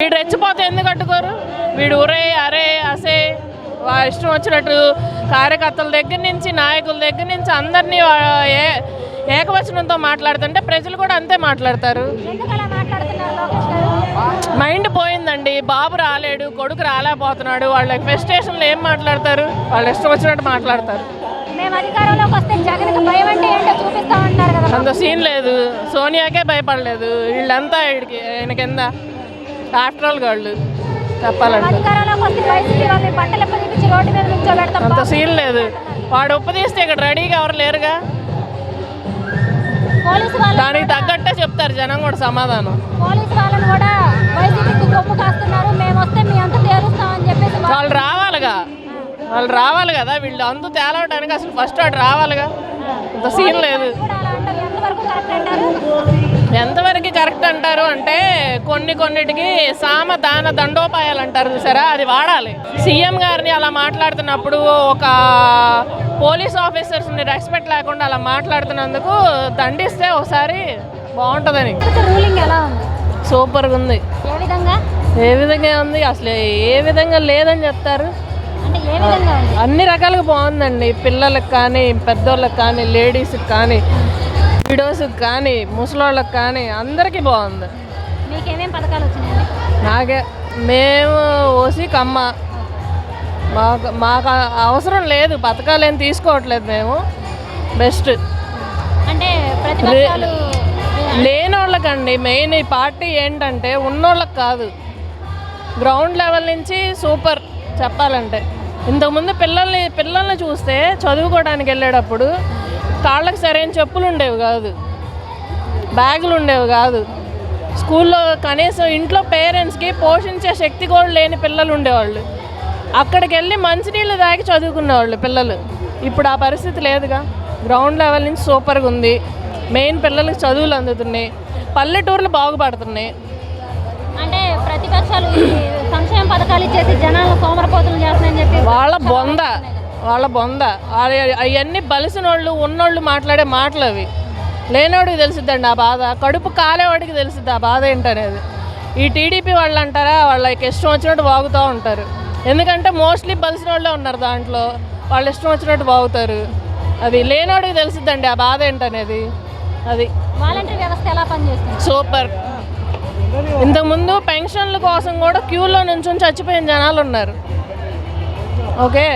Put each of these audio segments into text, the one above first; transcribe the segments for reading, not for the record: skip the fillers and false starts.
వీడు రెచ్చిపోతే ఎందుకు కట్టుకోరు? వీడు ఉరే అరే అసే ఇష్టం వచ్చినట్టు కార్యకర్తల దగ్గర నుంచి నాయకుల దగ్గర నుంచి అందరినీ ఏకవచనంతో మాట్లాడుతుంటే ప్రజలు కూడా అంతే మాట్లాడతారు. మైండ్ పోయిందండి. బాబు రాలేడు, కొడుకు రాలేకపోతున్నాడు, వాళ్ళ ఫెస్టేషన్లో ఏం మాట్లాడతారు? వాళ్ళు ఇష్టం వచ్చినట్టు మాట్లాడతారు. అంత సీన్ లేదు. సోనియాకే భయపడలేదు, వీళ్ళంతా ఆయన కింద ఆఫ్టర్ ఆల్ వాళ్ళు చెప్పాలంటే అంత సీన్ లేదు. వాడు ఉపదేశిస్తే ఇక్కడ రెడీగా ఎవరు లేరుగా. దానికి తగ్గట్టే చెప్తారు జనం కూడా సమాధానం. వాళ్ళు రావాలి కదా, వీళ్ళు అందు తేలవడానికి అసలు ఫస్ట్ వాడు రావాలిగా. అంత సీన్ లేదు. ఎంతవరకు కరెక్ట్ అంటారు అంటే కొన్నిటికి సామ దాన దండోపాయాలు అంటారు చూసారా, అది వాడాలి. సీఎం గారిని అలా మాట్లాడుతున్నప్పుడు ఒక పోలీస్ ఆఫీసర్స్ని రెస్పెక్ట్ లేకుండా అలా మాట్లాడుతున్నందుకు దండిస్తే ఒకసారి బాగుంటుందని. సూపర్గా ఉంది. ఏ విధంగా ఉంది? అసలు ఏ విధంగా లేదని చెప్తారు. అన్ని రకాలుగా బాగుందండి. పిల్లలకు కానీ, పెద్దోళ్ళకి కానీ, లేడీస్కి కానీ, విడోస్కి కానీ, ముసలోళ్ళకి కానీ అందరికీ బాగుంది. నాకే మేము ఓసి కమ్మ, మాకు అవసరం లేదు, పథకాలు ఏం తీసుకోవట్లేదు మేము. బెస్ట్ లేనోళ్ళకండి మెయిన్. ఈ పార్టీ ఏంటంటే ఉన్నోళ్ళకి కాదు, గ్రౌండ్ లెవెల్ నుంచి సూపర్ చెప్పాలంటే. ఇంతకుముందు పిల్లల్ని చూస్తే చదువుకోవడానికి వెళ్ళేటప్పుడు కాళ్ళకి సరైన చెప్పులు ఉండేవి కాదు, బ్యాగులు ఉండేవి కాదు. స్కూల్లో కనీసం ఇంట్లో పేరెంట్స్కి పోషించే శక్తి కూడా లేని పిల్లలు ఉండేవాళ్ళు. అక్కడికి వెళ్ళి మంచినీళ్ళు తాగి చదువుకునేవాళ్ళు పిల్లలు. ఇప్పుడు ఆ పరిస్థితి లేదుగా. గ్రౌండ్ లెవెల్ నుంచి సూపర్గా ఉంది. మెయిన్ పిల్లలకి చదువులు అందుతున్నాయి, పల్లెటూర్లు బాగుపడుతున్నాయి. అంటే ప్రతిపక్షాలు సంక్షేమ పథకాలు ఇచ్చేసి జనాలు సోమరపోతులు చేస్తున్నాయని చెప్పి వాళ్ళ బొంద అవన్నీ బలిసిన వాళ్ళు ఉన్నోళ్ళు మాట్లాడే మాటలు అవి. లేనివాడికి తెలుసుద్దండి ఆ బాధ, కడుపు కాలేవాడికి తెలుసుద్ది ఆ బాధ ఏంటనేది. ఈ టీడీపీ వాళ్ళు అంటారా, వాళ్ళకి ఇష్టం వచ్చినట్టు వాగుతూ ఉంటారు. ఎందుకంటే మోస్ట్లీ బలిసిన వాళ్ళే ఉన్నారు దాంట్లో, వాళ్ళు ఇష్టం వచ్చినట్టు వాగుతారు. అది లేనివాడికి తెలుసుద్దండి ఆ బాధ ఏంటనేది. అది వాలంటరీ వ్యవస్థ ఎలా పనిచేస్తుంది? సూపర్. ఇంతకుముందు పెన్షన్ల కోసం కూడా క్యూలో నుంచి చచ్చిపోయిన జనాలు ఉన్నారు. ఓకే,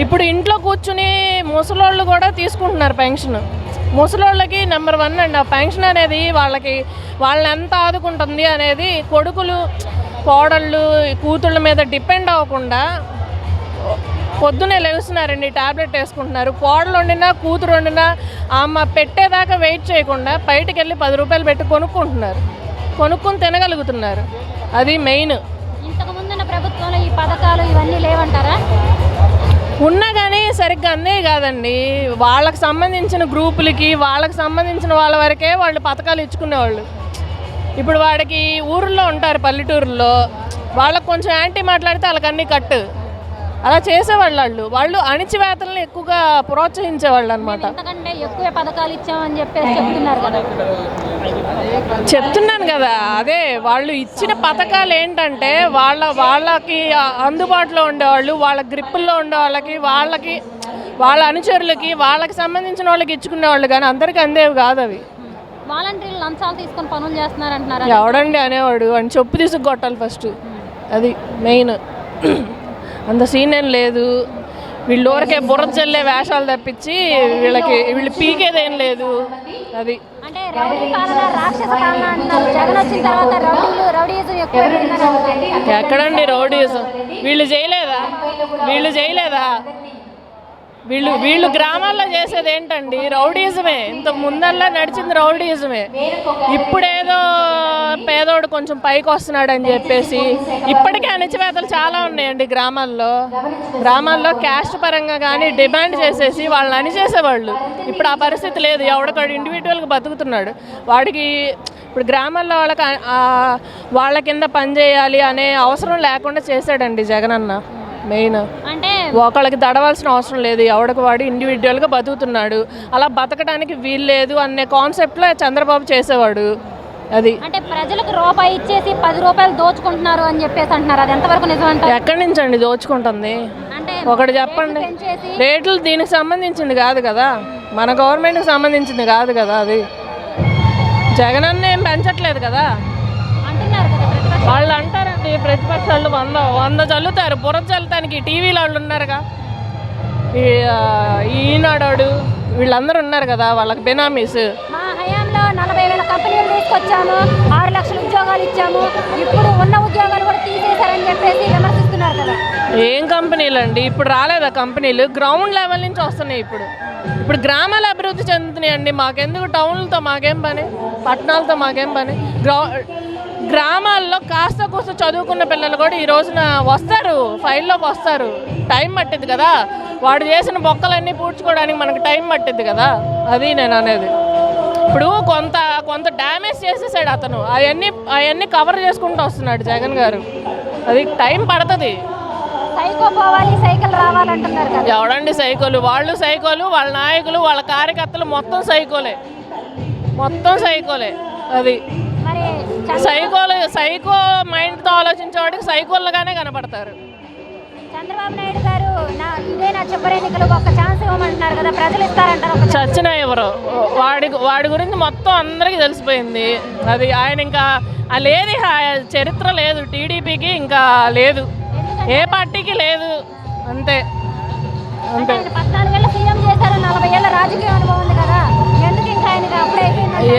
ఇప్పుడు ఇంట్లో కూర్చుని ముసలోళ్ళు కూడా తీసుకుంటున్నారు పెన్షన్. ముసలోళ్ళకి నెంబర్ 1 అండి ఆ పెన్షన్ అనేది. వాళ్ళని ఎంత ఆదుకుంటుంది అనేది కొడుకులు, కోడళ్ళు, కూతుళ్ళ మీద డిపెండ్ అవ్వకుండా పొద్దునే లేస్తున్నారండి, ట్యాబ్లెట్ వేసుకుంటున్నారు. కోడలు వండినా కూతురు వండినా అమ్మ పెట్టేదాకా వెయిట్ చేయకుండా బయటికి వెళ్ళి 10 రూపాయలు పెట్టి కొనుక్కొని తినగలుగుతున్నారు. అది మెయిన్. ఇంతకుముందున్న ప్రభుత్వంలో ఈ పథకాలు ఇవన్నీ లేవంటారా? ఉన్నా కానీ సరిగ్గా అందే కాదండి. వాళ్ళకి సంబంధించిన గ్రూపులకి, వాళ్ళకి సంబంధించిన వాళ్ళ వరకే వాళ్ళు పథకాలు ఇచ్చుకునేవాళ్ళు. ఇప్పుడు వాడికి ఊర్లో ఉంటారు పల్లెటూరులో, వాళ్ళకి కొంచెం యాంటీ మాట్లాడితే వాళ్ళకి అన్నీ కట్టు అలా చేసేవాళ్ళు. వాళ్ళు అణిచివేతలను ఎక్కువగా ప్రోత్సహించేవాళ్ళు అనమాట. ఎక్కువ పథకాలు ఇచ్చామని చెప్పేసి చెప్తున్నాను కదా. అదే వాళ్ళు ఇచ్చిన పథకాలు ఏంటంటే వాళ్ళకి అందుబాటులో ఉండేవాళ్ళు, వాళ్ళ గ్రిప్పుల్లో ఉండే వాళ్ళకి వాళ్ళ అనుచరులకి, వాళ్ళకి సంబంధించిన వాళ్ళకి ఇచ్చుకునేవాళ్ళు, కానీ అందరికీ అందేవి కాదు అవి. వాలంటీర్లు లంచాలు తీసుకొని పనులు చేస్తున్నారు అంటున్నారు. ఎవడండి అనేవాడు? అని చెప్పు తీసుకొట్టాలి ఫస్ట్. అది మెయిన్. అంత సీన్ ఏం లేదు. వీళ్ళు ఊరికే బుర్ర చల్లే వేషాలు తప్పించి వీళ్ళు పీకేదేం లేదు. అది ఎక్కడండి రౌడీజం? వీళ్ళు చేయలేదా? వీళ్ళు గ్రామాల్లో చేసేది ఏంటండి? రౌడీజమే. ఇంత ముందల్లా నడిచింది రౌడీజమే. ఇప్పుడేదో పేదోడు కొంచెం పైకి వస్తున్నాడని చెప్పేసి ఇప్పటికే అణిచివేతలు చాలా ఉన్నాయండి గ్రామాల్లో క్యాస్ట్ పరంగా కానీ డిమాండ్ చేసేసి వాళ్ళని అణిచేసేవాళ్ళు. ఇప్పుడు ఆ పరిస్థితి లేదు. ఎవడికాడు ఇండివిజువల్గా బతుకుతున్నాడు. వాడికి ఇప్పుడు గ్రామాల్లో వాళ్ళ కింద పనిచేయాలి అనే అవసరం లేకుండా చేశాడండి జగనన్న. మెయిన్ అంటే ఒకళ్ళకి దడవాల్సిన అవసరం లేదు, ఎవడికి వాడు ఇండివిజువల్గా బతుకుతున్నాడు. అలా బతకడానికి వీల్లేదు అనే కాన్సెప్ట్లో చంద్రబాబు చేసేవాడు. అది అంటే ప్రజలకు రూపాయి ఇచ్చేసి 10 రూపాయలు దోచుకుంటున్నారు అని చెప్పేసి అంటున్నారు. అది ఎంతవరకు నిజం అంటారు? ఎక్కడి నుంచి అండి దోచుకుంటుంది? అంటే ఒకటి చెప్పండి. రేట్లు దీనికి సంబంధించింది కాదు కదా, మన గవర్నమెంట్కి సంబంధించింది కాదు కదా. అది జగన్ అన్న ఏం పెంచట్లేదు కదా. అంటున్నారు కదా ప్రతిపక్షాలు. వాళ్ళు అంటారండి, ప్రతిపక్షాలు వంద చల్లుతారు. బుర్ర చల్లుతానికి టీవీలో వాళ్ళు ఉన్నారుగా, ఈనాడు వీళ్ళందరూ ఉన్నారు కదా, వాళ్ళకి బెనామీస్. మా హయాంలో 40,000 కంపెనీలు తీసుకొచ్చాము, 6 లక్షల ఉద్యోగాలు ఇచ్చాము, ఇప్పుడు ఉన్న ఉద్యోగాలు కూడా తీసేశారని చెప్పేసి విమర్శిస్తున్నారు కదా. ఏం కంపెనీలు అండి? ఇప్పుడు రాలేదా కంపెనీలు? గ్రౌండ్ లెవెల్ నుంచి వస్తున్నాయి. ఇప్పుడు గ్రామాల అభివృద్ధి చెందుతున్నాయండి. మాకెందుకు టౌన్లతో మాకేం పని, పట్టణాలతో మాకేం పని? గ్రామాల్లో కాస్త కూస్త చదువుకున్న పిల్లలు కూడా ఈ రోజున వస్తారు, ఫైల్లోకి వస్తారు. టైం పట్టిద్ది కదా, వాడు చేసిన బొక్కలన్నీ పూడ్చుకోవడానికి మనకు టైం పట్టిద్ది కదా. అది నేను అనేది. ఇప్పుడు కొంత డ్యామేజ్ చేసేసాడు అతను, అవన్నీ కవర్ చేసుకుంటూ వస్తున్నాడు జగన్ గారు. అది టైం పడుతుంది. సైకో పోవాలి, సైకిల్ రావాలంటున్నారు కదా. ఎవడండి సైకోలు? వాళ్ళు సైకోలు, వాళ్ళ నాయకులు, వాళ్ళ కార్యకర్తలు మొత్తం సైకోలే. అది సైకో మైండ్తో ఆలోచించేవాడికి సైకోలుగానే కనపడతారు. చంద్రబాబు నాయుడు గారు ఇదే నా చివరి ఎన్నికలకు ఒక ఛాన్స్ ఇవ్వమంటున్నారు కదా, ప్రజలు ఇస్తారంటారు. చచ్చిన ఎవరు? వాడి గురించి మొత్తం అందరికీ తెలిసిపోయింది. అది ఆయన ఇంకా లేదు, చరిత్ర లేదు టీడీపీకి, ఇంకా లేదు, ఏ పార్టీకి లేదు. అంతే. 14 ఏళ్ళ సీఎం చేశారు, 40 ఏళ్ళ రాజకీయ అనుభవం ఉంది కదా, ఎందుకు ఇంకా ఆయనకి అప్పుడే?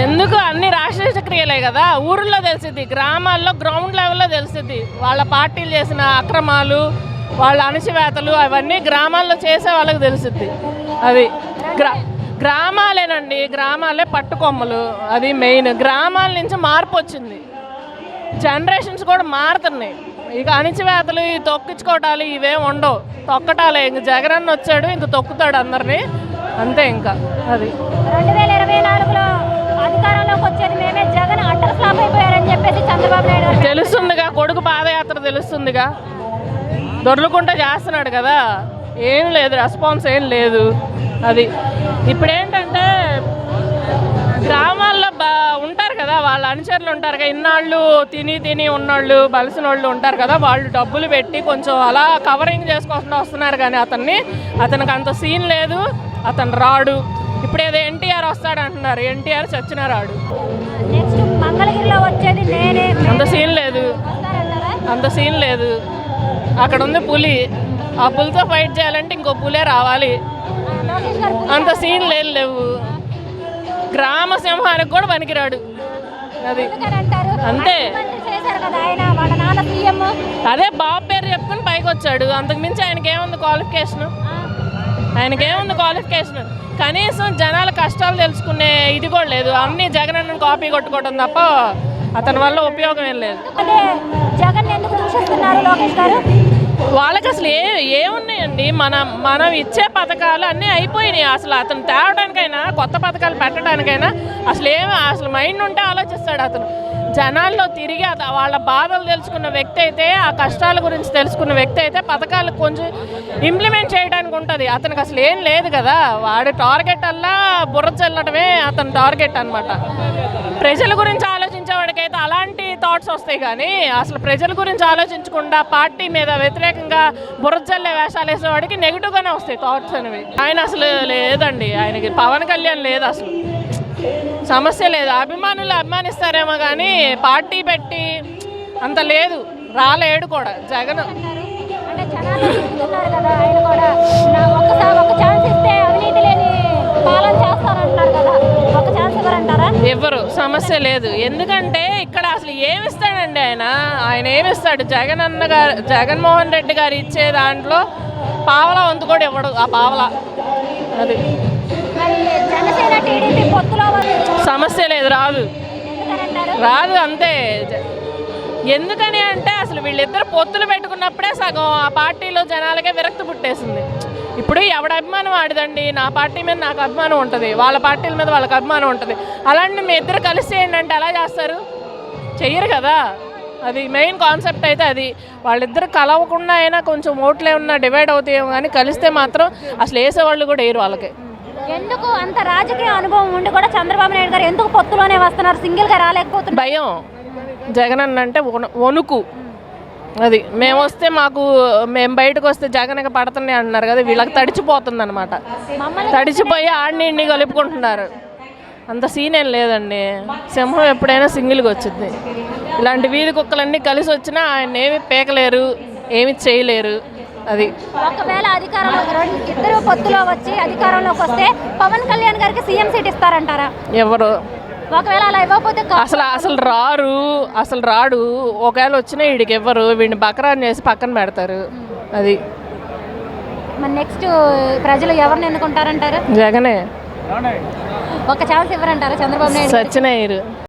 ఎందుకు? అన్ని రాష్ట్రీయ క్రియలే కదా, ఊర్లో తెలిసిద్ది, గ్రామాల్లో గ్రౌండ్ లెవెల్లో తెలిసిద్ది. వాళ్ళ పార్టీలు చేసిన అక్రమాలు, వాళ్ళ అణచివేతలు అవన్నీ గ్రామాల్లో చేసే వాళ్ళకి తెలిసిద్ది. అది గ్రామాలేనండి, గ్రామాలే పట్టుకొమ్మలు. అది మెయిన్. గ్రామాల నుంచి మార్పు వచ్చింది, జనరేషన్స్ కూడా మారుతున్నాయి. ఇక అణచివేతలు, ఈ తొక్కించుకోవటాలు ఇవేం ఉండవు. తొక్కటాలే. ఇంక జగన్ వచ్చాడు, ఇంక తొక్కుతాడు అందరినీ, అంతే. ఇంకా అది 2024లో అధికారంలోకి వచ్చేది మేమే, జగన్ అట్టర్ ఫ్లాప్ అయిపోయారని చెప్పేసి చంద్రబాబు నాయుడు తెలుస్తుందిగా. కొడుకు పాదయాత్ర తెలుస్తుందిగా, దొర్లుకుంటా చేస్తున్నాడు కదా. ఏం లేదు, రెస్పాన్స్ ఏం లేదు. అది ఇప్పుడు ఏంటంటే గ్రామాల్లో ఉంటారు కదా, వాళ్ళ అనుచరులు ఉంటారు కదా, ఇన్నాళ్ళు తిని ఉన్నోళ్ళు, బలిసిన వాళ్ళు ఉంటారు కదా, వాళ్ళు డబ్బులు పెట్టి కొంచెం అలా కవరింగ్ చేసుకుంటూ వస్తున్నారు. కానీ అతనికి అంత సీన్ లేదు, అతను రాడు. ఇప్పుడు ఏదో ఎన్టీఆర్ వస్తాడు అంటున్నారు, ఎన్టీఆర్ చచ్చిన రాడు. నెక్స్ట్ మంగళగిరిలో వచ్చేది నేనే. అంత సీన్ లేదు. అక్కడ ఉంది పులి, ఆ పులితో ఫైట్ చేయాలంటే ఇంకో పులే రావాలి. అంత సీన్ లేవు. గ్రామ సింహానికి కూడా పనికిరాడు. అది అంతే. అదే బాబు పేరు చెప్పుకుని పైకి వచ్చాడు, అంతకుమించి ఆయనకేముంది క్వాలిఫికేషన్? కనీసం జనాల కష్టాలు తెలుసుకునే ఇది కూడా లేదు. అన్ని జగన్ అన్న కాపీ కొట్టుకోవడం తప్ప అతని వల్ల ఉపయోగం ఏం లేదు. వాళ్ళకి అసలు ఏమున్నాయండి? మనం ఇచ్చే పథకాలు అన్నీ అయిపోయినాయి. అసలు అతను తేవడానికైనా, కొత్త పథకాలు పెట్టడానికైనా అసలు మైండ్ ఉంటే ఆలోచిస్తాడు అతను. జనాల్లో తిరిగి వాళ్ళ బాధలు తెలుసుకున్న వ్యక్తి అయితే, ఆ కష్టాల గురించి తెలుసుకున్న వ్యక్తి అయితే పథకాలు కొంచెం ఇంప్లిమెంట్ చేయడానికి ఉంటుంది. అతనికి అసలు ఏం లేదు కదా. వాడి టార్గెట్ అల్లా బుర్ర చల్లటమే అతని టార్గెట్ అనమాట. ప్రజల గురించి ఆలోచించేవాడికైతే అలాంటి థాట్స్ వస్తాయి, కానీ అసలు ప్రజల గురించి ఆలోచించకుండా పార్టీ మీద వ్యతిరేకంగా బుర్ర చల్లే వేషాలు వేసేవాడికి నెగిటివ్గానే వస్తాయి థాట్స్ అనేవి. ఆయన అసలు లేదండి, ఆయనకి పవన్ కళ్యాణ్ లేదు, అసలు సమస్య లేదు. అభిమానులు అభిమానిస్తారేమో కానీ పార్టీ పెట్టి అంత లేదు, రాలేడు కూడా జగన్. ఎవరు సమస్య లేదు. ఎందుకంటే ఇక్కడ అసలు ఏమిస్తాడండి ఆయన ఏమిస్తాడు? జగన్మోహన్ రెడ్డి గారు ఇచ్చే దాంట్లో పావలా వంతు కూడా ఇవ్వడు. ఆ పావలా అది సమస్య లేదు, రాదు అంతే. ఎందుకని అంటే అసలు వీళ్ళిద్దరు పొత్తులు పెట్టుకున్నప్పుడే సగం ఆ పార్టీలో జనాలకే విరక్తి పుట్టేసింది. ఇప్పుడు ఎవడ అభిమానం ఆడిదండి, నా పార్టీ మీద నాకు అభిమానం ఉంటుంది, వాళ్ళ పార్టీల మీద వాళ్ళకి అభిమానం ఉంటుంది. అలాంటి మీ ఇద్దరు కలిసి ఏంటంటే ఎలా చేస్తారు? చెయ్యరు కదా. అది మెయిన్ కాన్సెప్ట్ అయితే అది. వాళ్ళిద్దరు కలవకుండా అయినా కొంచెం ఓట్లు ఏమన్నా డివైడ్ అవుతాయేమో, కానీ కలిస్తే మాత్రం అసలు వేసేవాళ్ళు కూడా వేయరు వాళ్ళకి. ఎందుకు అంత రాజకీయ అనుభవం ఉండి కూడా చంద్రబాబు నాయుడు గారు ఎందుకు పొత్తులోనే వస్తున్నారు, సింగిల్ గా రాలేకపోతున్నారు? భయం. జగన్ అన్న అంటే వణుకు. అది మేము వస్తే మేము బయటకు వస్తే జగన్కి పడుతున్నాయి అంటున్నారు కదా, వీళ్ళకి తడిచిపోతుంది అనమాట. తడిచిపోయి ఆడిని కలుపుకుంటున్నారు. అంత సీన్ ఏం లేదండి. సింహం ఎప్పుడైనా సింగిల్గా వచ్చింది. ఇలాంటి వీధి కుక్కలన్నీ కలిసి వచ్చినా ఆయన ఏమి పీకలేరు, ఏమి చేయలేరు. అది ఒకవేళ అధికారంలో ఇద్దరు పొత్తులో వచ్చి అధికారంలోకి వస్తే పవన్ కళ్యాణ్ గారికి సీఎం సీట్ ఇస్తారంటారా? ఎవరు ఒకవేళ అలా ఇవ్వకపోతే అసలు రాడు. ఒకవేళ వచ్చినా వీడికి ఇవ్వరు, వీడిని బకరాన్ చేసి పక్కన పెడతారు. అది మరి నెక్స్ట్ ప్రజలు ఎవరిని ఎన్నుకుంటారంటారు? జగనే. ఒక ఛాన్స్ ఇవ్వరంటారా చంద్రబాబు నాయుడు? సచ్చినాయిరు.